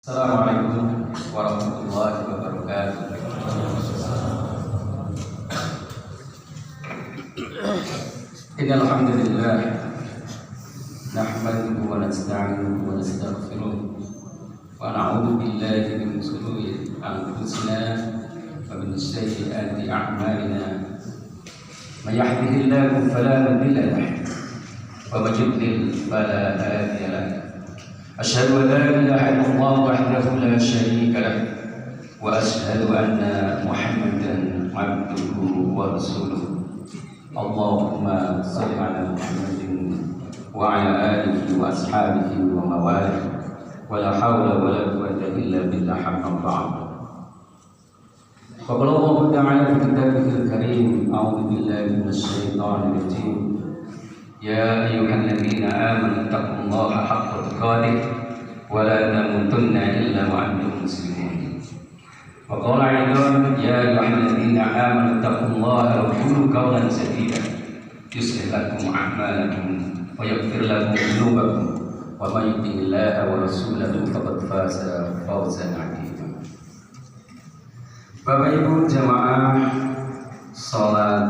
Assalamualaikum warahmatullahi wabarakatuh. Innal hamdalillah nahmaduhu wa nasta'inuhu wa nastaghfiruh wa na'udzu billahi min shururi anfusina wa min sayyiati a'malina. May yahdihillahu fala mudilla lahu wa may yudlil fala hadiya lahu. أشهد أن لا إله إلا الله وحده لا شريك له وأشهد أن محمدا عبده ورسوله. اللهم صل على محمد وعلى آله وأصحابه ومواله ولا حول ولا قوة إلا بالله حق الطاعة. فقال الله تعالى في كتابه الكريم: أعوذ بالله من الشيطان الرجيم. يا أيها الذين آمنوا اتقوا الله حق تقاته ولا تموتن إلا وأنتم مسلمون. وقال أيضا: يا أيها الذين آمنوا اتقوا الله وقولوا قولا سديدا يصلح لكم أعمالكم ويغفر لكم ذنوبكم ومن يطع الله ورسوله فقد فاز فوزا عظيما. Bapak Ibu jamaah salat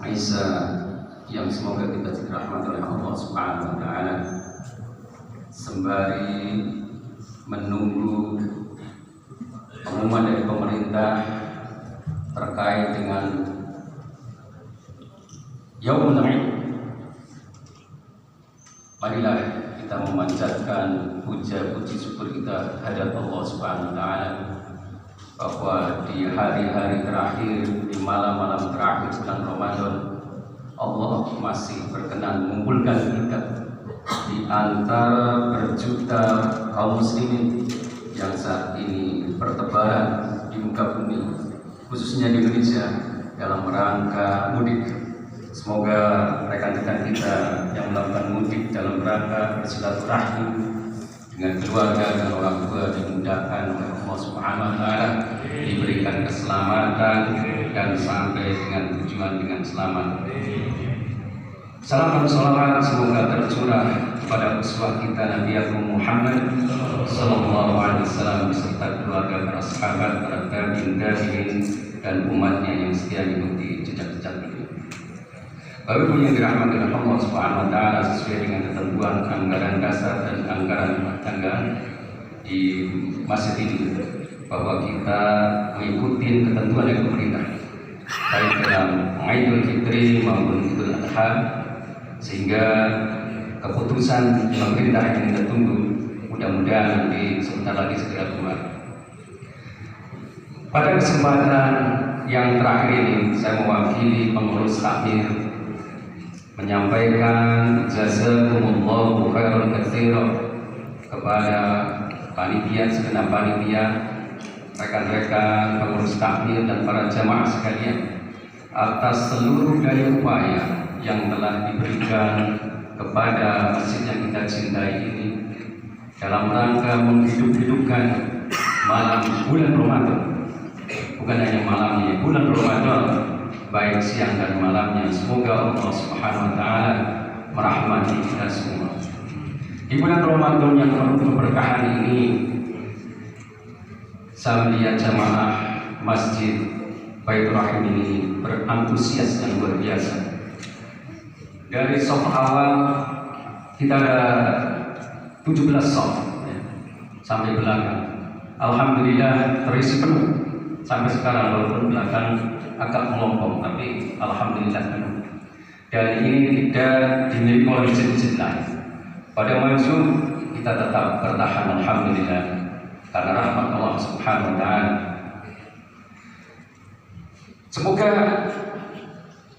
Isya yang semoga kita dirahmati oleh Allah Subhanahu wa taala, sembari menunggu pengumuman dari pemerintah terkait dengan Yaumul Id, marilah kita memanjatkan puja-puji syukur kita hadirat Allah Subhanahu wa taala bahwa di hari-hari terakhir, di malam-malam terakhir bulan Ramadan, Allah masih berkenan mengumpulkan kita di antara berjuta kaum muslimin yang saat ini bertebaran di muka bumi, khususnya di Indonesia, dalam rangka mudik. Semoga rekan-rekan kita yang melakukan mudik dalam rangka bersilaturahmi dengan keluarga dan orang tua dimudahkan oleh Allah Subhanahu wa taala, diberikan keselamatan dan sampai dengan tujuan dengan selamat. Salam dan salawat semoga tercurah kepada uswah kita Nabi Muhammad sallallahu alaihi wasallam beserta keluarga, para sahabat, para tabi'in dan umatnya yang setia mengikuti jejak-jejak beliau. Bapak Ibu yang dirahmati oleh Allah Subhanahu wa taala, sesuai dengan ketentuan anggaran dasar dan anggaran rumah tangga di masjid ini, bahwa kita mengikuti ketentuan dari pemerintah baik dalam Idul Fitri maupun Idul Adha, sehingga keputusan pemerintah yang kita tunggu mudah-mudahan nanti sebentar lagi segera keluar. Pada kesempatan yang terakhir ini, saya mewakili pengurus takmir menyampaikan jazakumullahu khairan katsiran kepada panitia, segenap panitia, rekan-rekan pengurus takmir dan para jamaah sekalian atas seluruh daya upaya yang telah diberikan kepada masjid yang kita cintai ini dalam rangka menghidup-hidupkan malam bulan Ramadan. Bukan hanya malamnya, bulan Ramadan, baik siang dan malamnya. Semoga Allah Subhanahu wa taala merahmati kita semua. Di bulan Ramadan yang penuh keberkahan ini, saya melihat jamaah Masjid Baitur Rahim ini berantusias yang luar biasa. Dari shaf awal kita ada 17 shaf sampai belakang. Alhamdulillah terisi penuh sampai sekarang, walaupun belakang agak melompong, tapi alhamdulillah penuh. Dan ini tidak dimiliki oleh masjid-masjid lain. Pada maju kita tetap bertahan, alhamdulillah, karena rahmat Allah Subhanahu wa taala. Semoga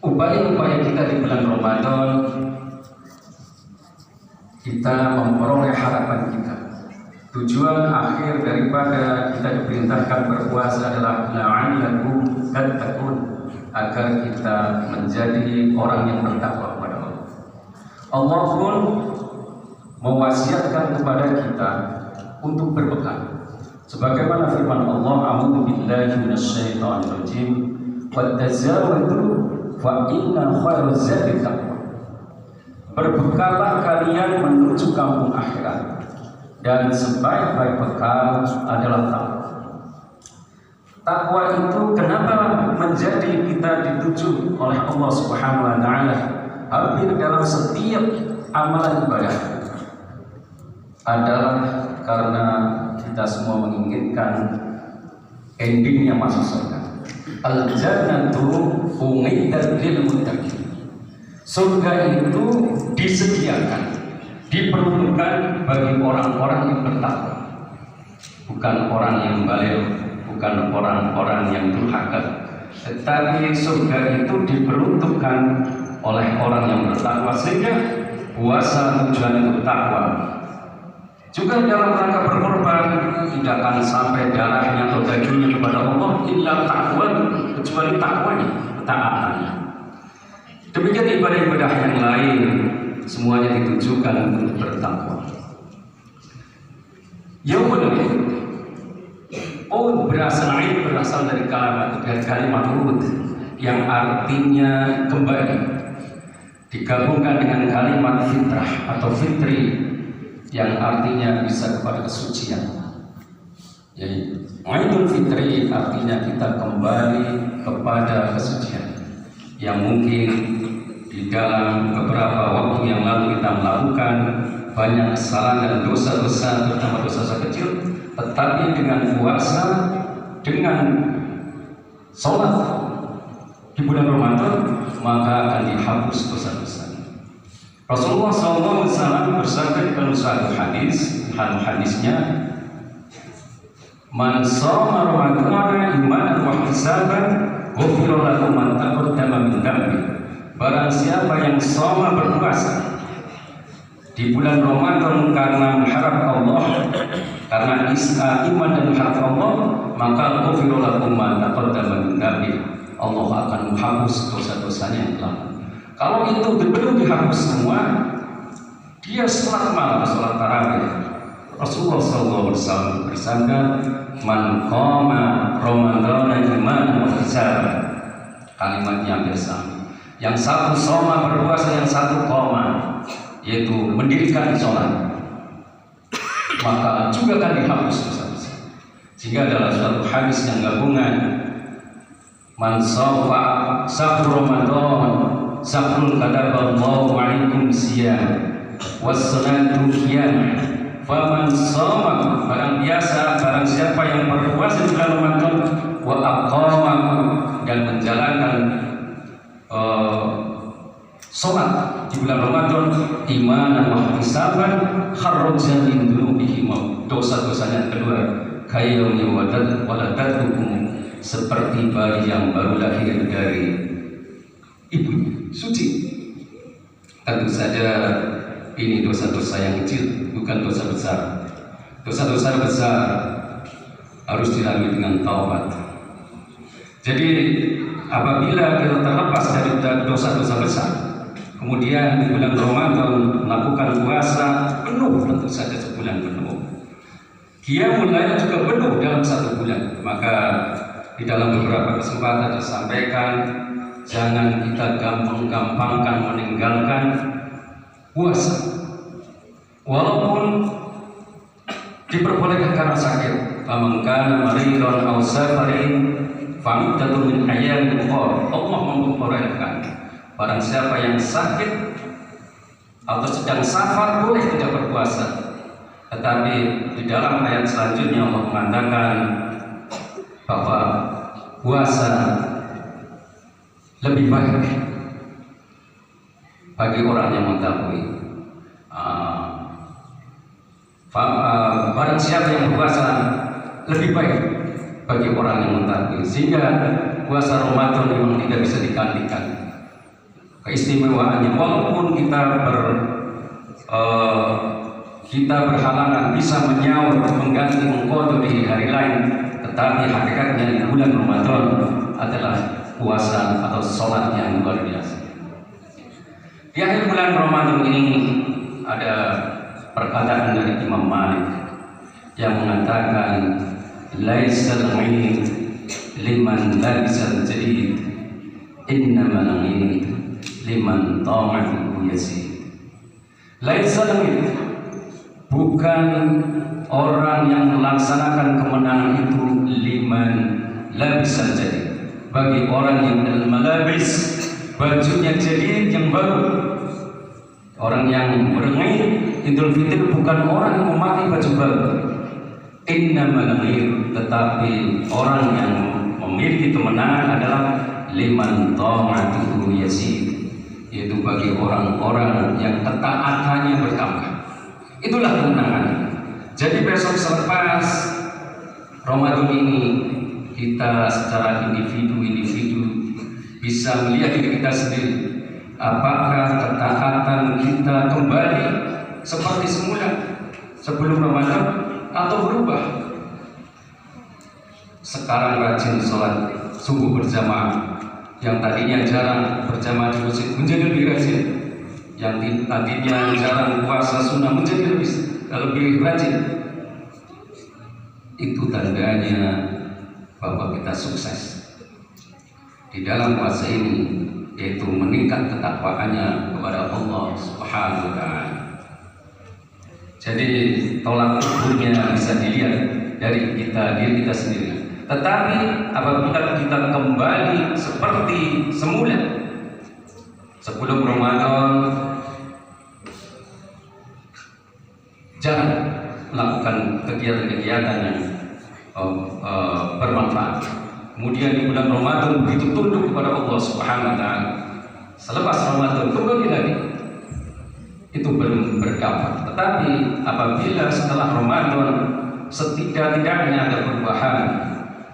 upaya-upaya kita di bulan Ramadan, kita memperoleh harapan kita. Tujuan akhir daripada kita diperintahkan berpuasa adalah la'allakum tattaqun, agar kita menjadi orang yang bertakwa kepada Allah. Allah pun mewasiatkan kepada kita untuk berbekal. Sebagaimana firman Allah, a'udzu billahi minasyaitonir rajim, wattazawwadu fa inna khairaz zadi taqwa. Berbekallah kalian menuju kampung akhirat, dan sebaik-baik bekal adalah takwa. Takwa itu kenapa menjadi kita dituju oleh Allah Subhanahu wa taala hampir dalam setiap amalan ibadah adalah karena kita semua menginginkan endingnya masuk surga. Al-jannatu u'iddat lil muttaqin. Surga itu disediakan, diperuntukkan bagi orang-orang yang bertakwa, bukan orang yang balil, bukan orang-orang yang durhaka, tetapi surga itu diperuntukkan oleh orang yang bertakwa. Sehingga puasa tujuan untuk takwa. Juga dalam rangka berkorban tidak akan sampai darahnya atau dagingnya kepada Allah illa takwa, kecuali takwanya, ketaatannya. Demikian ibadah-ibadah yang lain semuanya ditujukan untuk bertakwa. Yaumul berasal dari kalimat ud yang artinya kembali, digabungkan dengan kalimat fitrah atau fitri yang artinya bisa kepada kesucian. Jadi Idul Fitri artinya kita kembali kepada kesucian yang mungkin di dalam beberapa waktu yang lalu kita melakukan banyak kesalahan dan dosa-dosa, terutama dosa-dosa kecil, tetapi dengan puasa, dengan sholat di bulan Ramadan, maka akan dihapus dosa-dosa. Rasulullah SAW bersabda dalam suatu hadisnya, "Man shoma Ramadhana imanan wa ihtisaban, ghufira lahu ma taqaddama min dhanbi." Barang siapa yang shoma berpuasa di bulan Ramadan karena mengharap Allah, karena iman dan mengharap Allah, maka ghufira lahu ma taqaddama min dhanbi. Allah akan menghapus dosa-dosanya yang lalu. Kalau itu belum dihapus semua, dia sholat malam, sholat tarawih. Rasulullah SAW bersabda, "Man qama Ramadhana imanan wa ihtisaban." Kalimatnya hampir sama. Yang satu shoma berpuasa, yang satu qoma, yaitu mendirikan sholat, maka juga akan dihapus dosa-dosa. Sehingga dalam suatu hadis yang gabungan, "Man shoma sahur Ramadan sahrul kataballahu alaikum siyam wassalatu qiyam." Faman shoma, barang siapa yang berpuasa di bulan Ramadan, wa aqama, dan menjalankan sholat di bulan Ramadan, imanan wa ihtisaban, kharraja min dzunubihim, dosa-dosanya kedua kayaumi waladatukum, seperti bayi yang baru lahir dari ibunya, suci. Tentu saja ini dosa-dosa yang kecil, bukan dosa besar. Dosa-dosa besar harus dilalui dengan taubat. Jadi apabila kita terlepas dari dosa-dosa besar, kemudian di bulan Ramadan melakukan puasa penuh, tentu saja sebulan penuh, Qiyamul Lail juga penuh dalam satu bulan, maka di dalam beberapa kesempatan disampaikan, jangan kita gampang-gampangkan meninggalkan puasa, walaupun diperbolehkan karena sakit. Faman kana maridan aw safarin fa'iddatun min ayyamin ukhra. Allah membolehkan barang siapa yang sakit atau sedang safar boleh tidak berpuasa. Tetapi di dalam ayat selanjutnya Allah mengatakan bahwa puasa lebih baik bagi orang yang mengetahui. Barang siapa yang berpuasa lebih baik bagi orang yang mengetahui. Sehingga puasa Ramadan memang tidak bisa digantikan keistimewaannya, walaupun kita berhalangan bisa menyaur mengganti mengqadha di hari lain, tetapi hakikatnya di bulan Ramadan adalah puasa atau sholat yang luar biasa. Di akhir bulan Ramadan ini ada perkataan dari Imam Malik yang mengatakan, "Laisal 'ilm liman labisal jadid, innamal 'ilm liman ta'atuhu yasir." Laisal 'ilm, bukan orang yang melaksanakan kemenangan itu liman labisan jadi, bagi orang yang malabis, bajunya jadi yang baru. Orang yang merengai Idul Fitri bukan orang yang memakai baju baru. Innamal ghair, tetapi orang yang memiliki kemenangan adalah liman ta'atuhu yazid, yaitu bagi orang-orang yang ketaatannya bertambah. Itulah kemenangan. Jadi besok selepas Ramadan ini kita secara individu bisa melihat diri kita sendiri. Apakah ketaatan kita kembali seperti semula sebelum Ramadan atau berubah? Sekarang rajin sholat subuh berjamaah, yang tadinya jarang berjamaah di masjid menjadi lebih rajin, yang tadinya jarang puasa sunnah menjadi lebih rajin. Itu tandanya bahwa kita sukses di dalam puasa ini, yaitu meningkat ketakwaannya kepada Allah Subhanahu wa Ta'ala. Jadi tolak ukurnya bisa dilihat dari diri kita sendiri. Tetapi apabila kita kembali seperti semula sebelum Ramadan, jangan melakukan kegiatan-kegiatan yang bermanfaat. Kemudian di bulan Ramadan begitu tunduk kepada Allah Subhanahu wa Ta'ala. Selepas Ramadan kembali lagi, itu belum berdampak. Tetapi apabila setelah Ramadan setidak-tidaknya ada perubahan,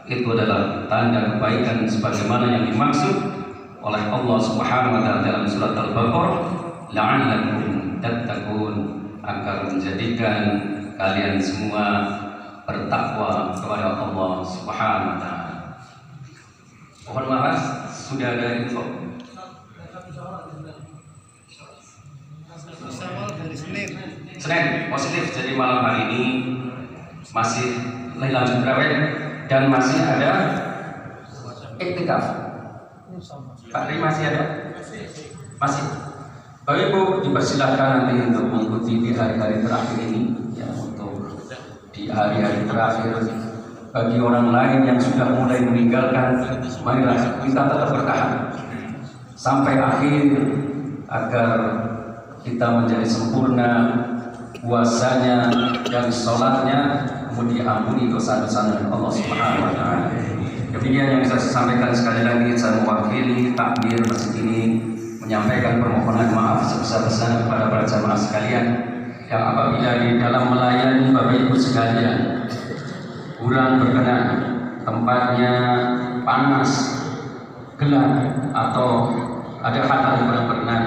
itu adalah tanda kebaikan sebagaimana yang dimaksud oleh Allah Subhanahu wa Ta'ala dalam surat Al-Baqarah, la'allakum tattaqun, agar menjadikan kalian semua bertakwa kepada Allah Subhanahu wa Ta'ala. Mohon maaf, sudah ada info. Senin positif, jadi malam hari ini masih lanjut tarawih dan masih ada iktikaf. Pak Ri masih ada? Masih. Bapak Ibu dipersilakan nanti untuk mengikuti di hari-hari terakhir ini, ya, untuk di hari-hari terakhir. Bagi orang lain yang sudah mulai meninggalkan, marilah kita tetap bertahan sampai akhir agar kita menjadi sempurna puasanya dan sholatnya, kemudian ampuni dosa-dosa dari Allah Subhanahu wa Ta'ala. Demikian yang bisa saya sampaikan. Sekali lagi saya mewakili takmir masjid ini menyampaikan permohonan maaf sebesar-besarnya kepada para jamaah sekalian yang apabila di dalam melayani Bapak Ibu sekalian kurang berkenan, tempatnya panas, gelap, atau ada hal-hal yang kurang berkenan,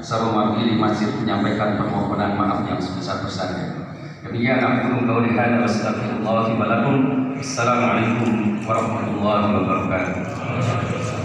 saya mewakili masjid menyampaikan permohonan maaf yang sebesar-besarnya. Demikian aku qauli hadza wa astaghfirullah li wa lakum. Assalamualaikum warahmatullahi wabarakatuh.